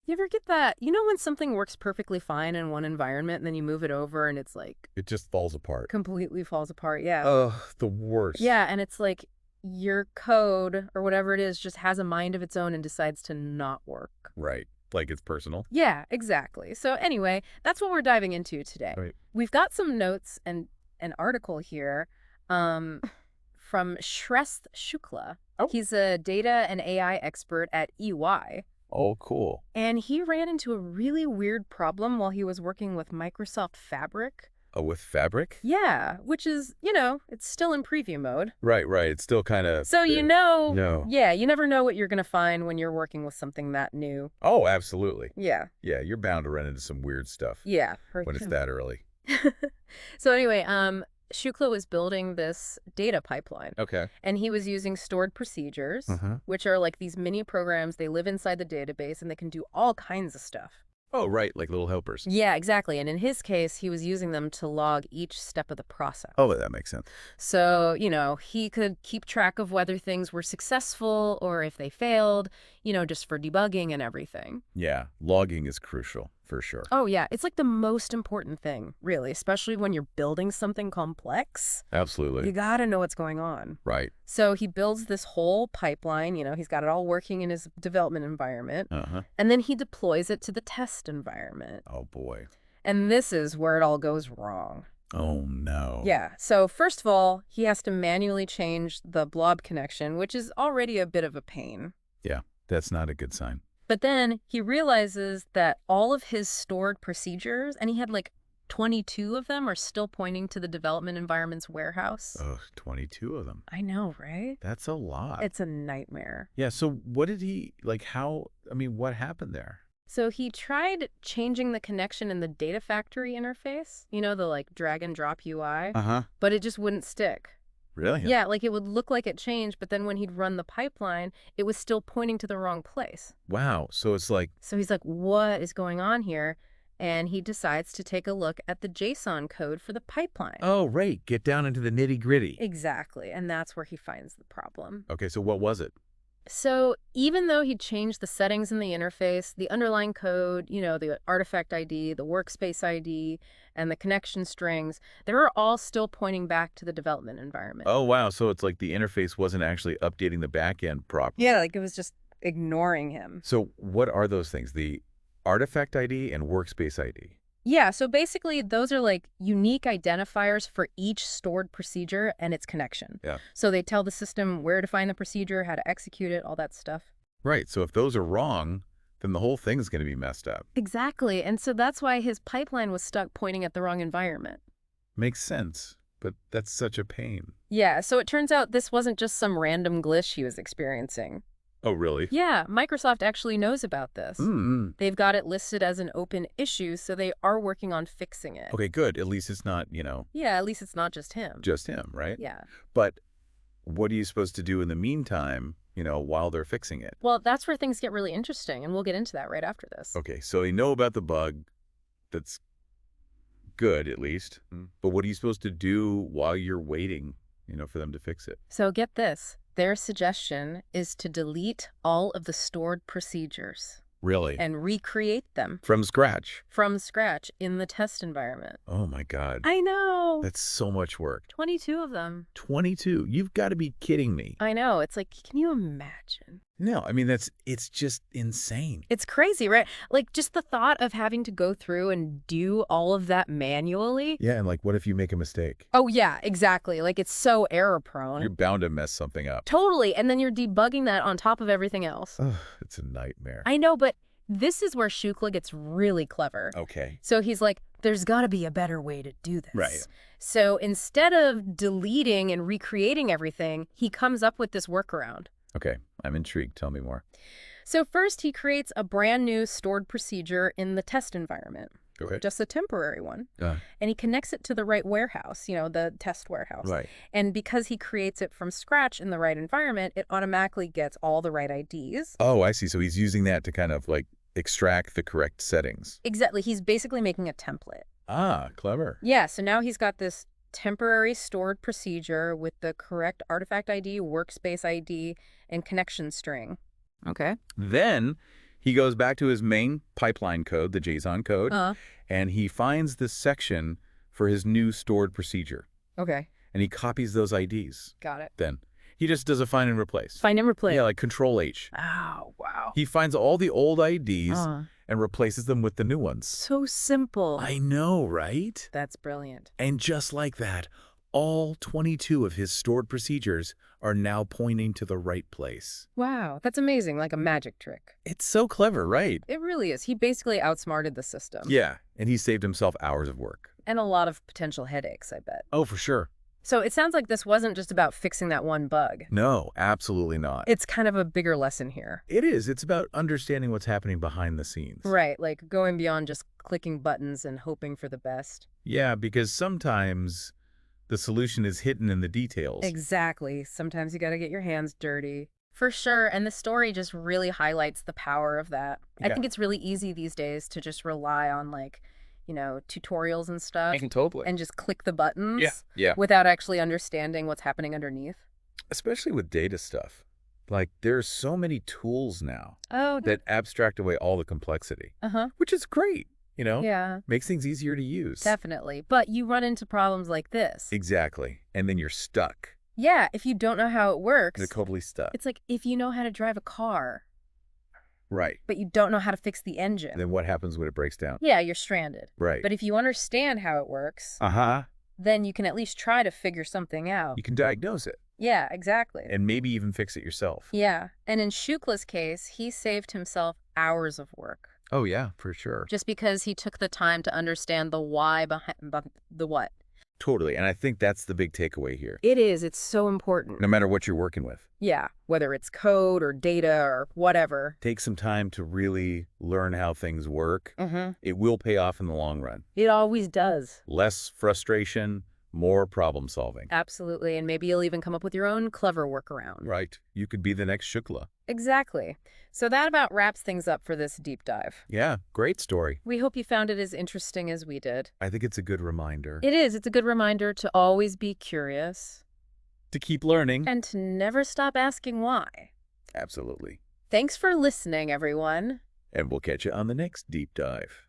You ever get that? You know when something works perfectly fine in one environment and then you move it over and it's like It just falls apart. completely falls apart? Yeah. Ugh, the worst. Yeah, and it's like your code or whatever it is just has a mind of its own and decides to not work. Right. Like it's personal. Yeah, exactly. So anyway, that's what we're diving into today. Right. We've got some notes and an article here um, from Shrest Shukla. Oh. He's a data and AI expert at EY. Oh, cool. And he ran into a really weird problem while he was working with Microsoft Fabric. Oh, with Fabric? Yeah, which is, it's still in preview mode. Right, right. It's still kind of... So No. yeah, you never know what you're going to find when you're working with something that new. Oh, absolutely. Yeah. Yeah, you're bound to run into some weird stuff Yeah. when it's that early. So anyway, Shukla was building this data pipeline. Okay. And he was using stored procedures, Uh-huh. which are like these mini programs. They live inside the database and they can do all kinds of stuff. Oh, right, like little helpers. Yeah, exactly. And in his case, he was using them to log each step of the process. Oh, that makes sense. So, he could keep track of whether things were successful or if they failed, just for debugging and everything. Yeah, logging is crucial, for sure. Oh, yeah. It's like the most important thing, really, especially when you're building something complex. Absolutely. You got to know what's going on. Right. So he builds this whole pipeline, he's got it all working in his development environment, Uh-huh. and then he deploys it to the test environment. Oh, boy. And this is where it all goes wrong. Oh, no. Yeah. So first of all, he has to manually change the blob connection, which is already a bit of a pain. Yeah, that's not a good sign. But then he realizes that all of his stored procedures, and he had like 22 of them, are still pointing to the development environment's warehouse. Ugh, 22 of them. I know, right? That's a lot. It's a nightmare. Yeah, so what did he, what happened there? So he tried changing the connection in the data factory interface, the like drag and drop UI, Uh-huh. but it just wouldn't stick. Really? Yeah, like it would look like it changed, but then when he'd run the pipeline, it was still pointing to the wrong place. Wow, so it's like... So he's like, what is going on here? And he decides to take a look at the JSON code for the pipeline. Oh, right, get down into the nitty-gritty. Exactly, and that's where he finds the problem. Okay, so what was it? So even though he changed the settings in the interface, the underlying code, the artifact ID, the workspace ID, and the connection strings, they were all still pointing back to the development environment. Oh, wow, so it's like the interface wasn't actually updating the backend properly. Yeah, like it was just ignoring him. So what are those things? The artifact ID and workspace ID? Yeah, so basically those are like unique identifiers for each stored procedure and its connection. Yeah. So they tell the system where to find the procedure, how to execute it, all that stuff. Right, so if those are wrong, then the whole thing's going to be messed up. Exactly, and so that's why his pipeline was stuck pointing at the wrong environment. Makes sense, but that's such a pain. Yeah, so it turns out this wasn't just some random glitch he was experiencing. Oh, really? Yeah, Microsoft actually knows about this. Mm-hmm. They've got it listed as an open issue, so they are working on fixing it. Okay, good. At least it's not, Yeah, at least it's not just him. just him, right? Yeah. But what are you supposed to do in the meantime, while they're fixing it? Well, that's where things get really interesting, and we'll get into that right after this. Okay, so they know about the bug. That's good, at least. But what are you supposed to do while you're waiting, for them to fix it? So get this. Their suggestion is to delete all of the stored procedures Really? and recreate them From scratch? from scratch in the test environment. Oh, my God. I know. That's so much work. 22 of them. 22? You've got to be kidding me. I know. It's like, can you imagine? No, it's just insane. It's crazy, right? Like, just the thought of having to go through and do all of that manually. Yeah, and what if you make a mistake? Oh, yeah, exactly. Like, it's so error-prone. You're bound to mess something up. Totally. And then you're debugging that on top of everything else. Ugh, it's a nightmare. I know, but this is where Shukla gets really clever. Okay. So he's like, there's got to be a better way to do this. Right. So instead of deleting and recreating everything, he comes up with this workaround. Okay, I'm intrigued. Tell me more. So first, he creates a brand new stored procedure in the test environment. Okay. Just a temporary one. Uh, And he connects it to the right warehouse, the test warehouse. right. And because he creates it from scratch in the right environment, it automatically gets all the right IDs. Oh, I see. So he's using that to kind of extract the correct settings. Exactly. He's basically making a template. Ah, clever. Yeah, so now he's got this temporary stored procedure with the correct artifact ID, workspace ID, and connection string. Okay. Then He goes back to his main pipeline code, the JSON code, Uh, and he finds this section for his new stored procedure. okay. And he copies those IDs. Got it. Then he just does a find and replace. Find and replace. Yeah, like Control H. Oh, wow. He finds all the old IDs Uh, and replaces them with the new ones. so simple. I know, right? That's brilliant. And just like that, all 22 of his stored procedures are now pointing to the right place. Wow, that's amazing, like a magic trick. It's so clever, right? It really is. He basically outsmarted the system. Yeah, and he saved himself hours of work. And a lot of potential headaches, I bet. Oh, for sure. So it sounds like this wasn't just about fixing that one bug. No, absolutely not. It's kind of a bigger lesson here. It is. It's about understanding what's happening behind the scenes. Right, like going beyond just clicking buttons and hoping for the best. Yeah, because sometimes the solution is hidden in the details. Exactly. Sometimes you gotta get your hands dirty. For sure, and the story just really highlights the power of that. I Yeah. think it's really easy these days to just rely on, like, tutorials and stuff Totally. and just click the buttons Yeah. without actually understanding what's happening underneath. Especially with data stuff. Like, there's so many tools now Oh, that abstract away all the complexity, uh-huh. which is great, Yeah, Makes things easier to use. definitely. But you run into problems like this. Exactly. And then you're stuck. Yeah, if you don't know how it works, You're totally stuck. it's like if you know how to drive a car, Right. but you don't know how to fix the engine. Then what happens when it breaks down? Yeah, you're stranded. Right. But if you understand how it works, Uh-huh. then you can at least try to figure something out. You can diagnose it Yeah, exactly. and maybe even fix it yourself. Yeah, and in Shukla's case, he saved himself hours of work Oh, yeah, for sure. just because he took the time to understand the why behind the what. Totally. And I think that's the big takeaway here. It is. It's so important. No matter what you're working with, Yeah, whether it's code or data or whatever. take some time to really learn how things work. Mm-hmm. It will pay off in the long run. It always does. Less frustration, more problem solving. Absolutely, and maybe you'll even come up with your own clever workaround. Right. You could be the next Shukla. Exactly. So that about wraps things up for this deep dive. Yeah, great story. We hope you found it as interesting as we did. I think it's a good reminder It is. It's a good reminder to always be curious to keep learning. and to never stop asking why. Absolutely. Thanks for listening, everyone. And we'll catch you on the next deep dive.